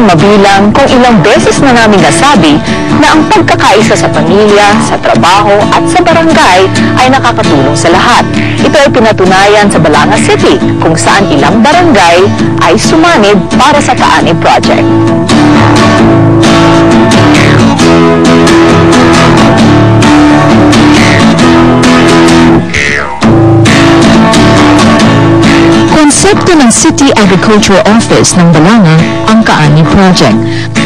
namin mabilang kung ilang beses na namin nasabi na ang pagkakaisa sa pamilya, sa trabaho at sa barangay ay nakakatulong sa lahat. Ito ay pinatunayan sa Balanga City kung saan ilang barangay ay sumanib para sa Kaani Project. Konsepto ng City Agriculture Office ng Balanga ang Kaani Project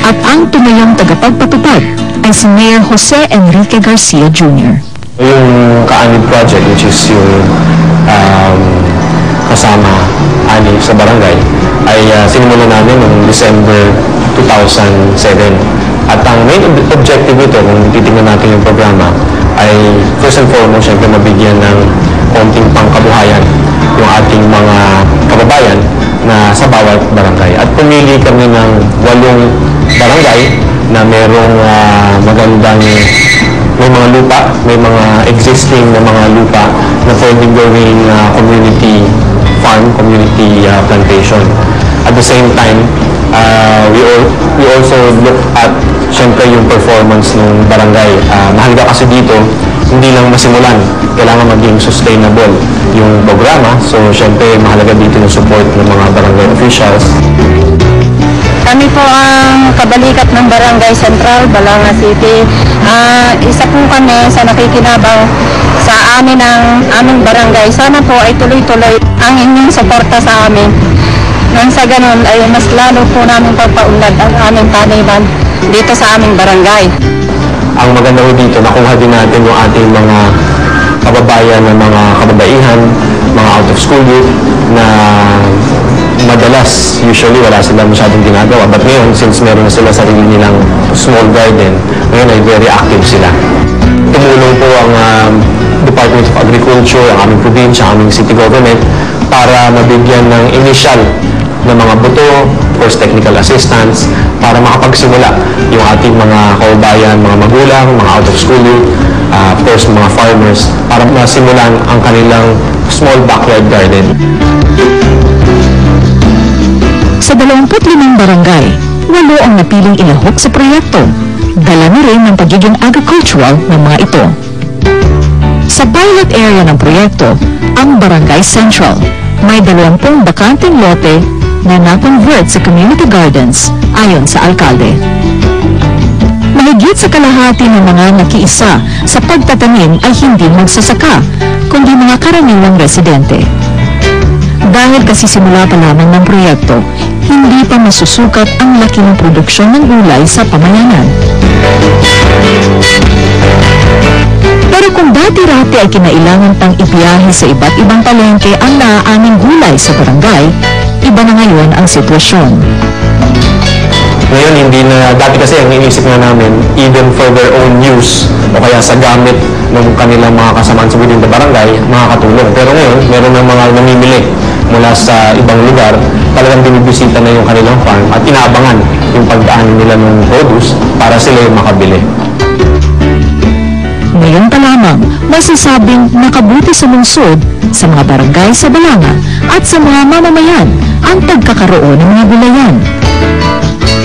at ang tumayong tagapagpatupad ay si Mayor Jose Enrique Garcia Jr. Yung Kaani Project, which is yung kasama ani sa barangay, ay sinimulan namin noong December 2007. At ang main objective nito, kung titignan natin yung programa, ay first and foremost, syempre mabigyan ng konting pangkabuhayan yung ating mga kababayan na sa bawat barangay. At pumili kami ng 8 barangay na merong magandang, may mga lupa, may mga existing na mga lupa na pwedeng gawing community farm, community plantation. At the same time, we also look at syempre yung performance ng barangay. Mahalaga kasi dito, hindi lang masimulan, kailangan maging sustainable yung programa. So syempre mahalaga dito yung support ng mga barangay officials. Kami po ang kabalikat ng Barangay Central, Balanga City. Isa po kami sa nakikinabang sa amin ng aming barangay. Sana po ay tuloy-tuloy ang inyong suporta sa amin. Nang sa ganun ay mas lalo po namin pagpaunlad ang aming taniman dito sa aming barangay. Ang maganda ko dito, nakuha din natin yung ating mga kababayan na mga kababaihan, mga out of school youth na madalas, usually wala sila masyadong ginagawa. But ngayon, since meron na sila sarili nilang small garden, ngayon ay very active sila. Tumulong po ang Department of Agriculture, ang aming probinsya, ang aming city government para mabigyan ng initial na mga buto, of course technical assistance, para makapagsimula yung ating mga kababayan, mga magulang, mga out of school youth, of course mga farmers, para masimulan ang kanilang small backyard garden. Sa 25 barangay, 8 ang napiling ilahok sa proyekto. Dala na rin ng pagiging agricultural ng mga ito. Sa pilot area ng proyekto, ang Barangay Central, may 20 bakanteng lote na na-convert sa community gardens ayon sa alkalde. Mahigit sa kalahati ng mga nakiisa sa pagtatanim ay hindi magsasaka, kundi mga karaniwang residente. Dahil kasisimula pa lamang ng proyekto, hindi pa masusukat ang laki ng produksyon ng gulay sa pamayanan. Pero kung dati-rati ay kinailangan pang ibiyahe sa iba't ibang palengke ang naaaming gulay sa barangay, iba na ngayon ang sitwasyon. Ngayon, hindi na, dati kasi ang iniisip na namin, even for their own use, o kaya sa gamit ng kanilang mga kasamaan sa within the barangay, makakatulong. Pero ngayon, meron ng mga namimili mula sa ibang lugar, talagang binibisita na yung kanilang farm at inaabangan yung pagdaan nila ng produce para sila yung makabili. Ngayon pa lamang, masasabing nakabuti sa lungsod, sa mga barangay sa Balanga at sa mga mamamayan ang pagkakaroon ng mga gulayan.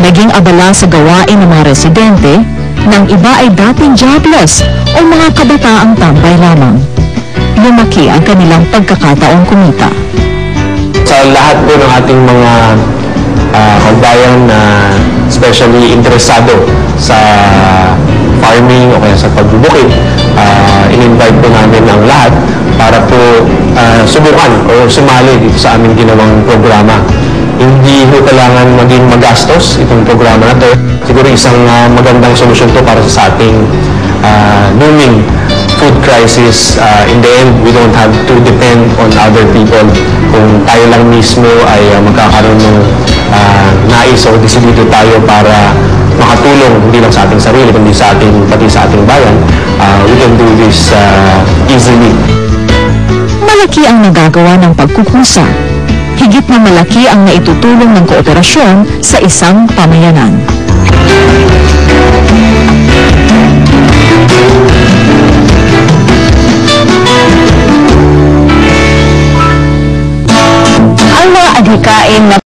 Naging abala sa gawain ng mga residente, ng iba ay dating jobless o mga kabataang tambay lamang. Lumaki ang kanilang pagkakataong kumita. Sa lahat po ng ating mga kababayan na especially interesado sa farming o kaya sa pagbubukid, in-invite po namin ang lahat para po subukan o sumali dito sa aming ginawang programa. Hindi po kailangan maging magastos itong programa na to. Siguro isang magandang solusyon to para sa ating looming food crisis. In the end, we don't have to depend on other people. Kung tayo lang mismo ay magkakaroon ng nais o desidido tayo para makatulong hindi lang sa ating sarili, kundi sa ating, pati sa ating bayan, we can do this easily. Malaki ang nagagawa ng pagkukusa. Higit na malaki ang naitutulong ng kooperasyon sa isang pamayanan. Ang mga adhikain na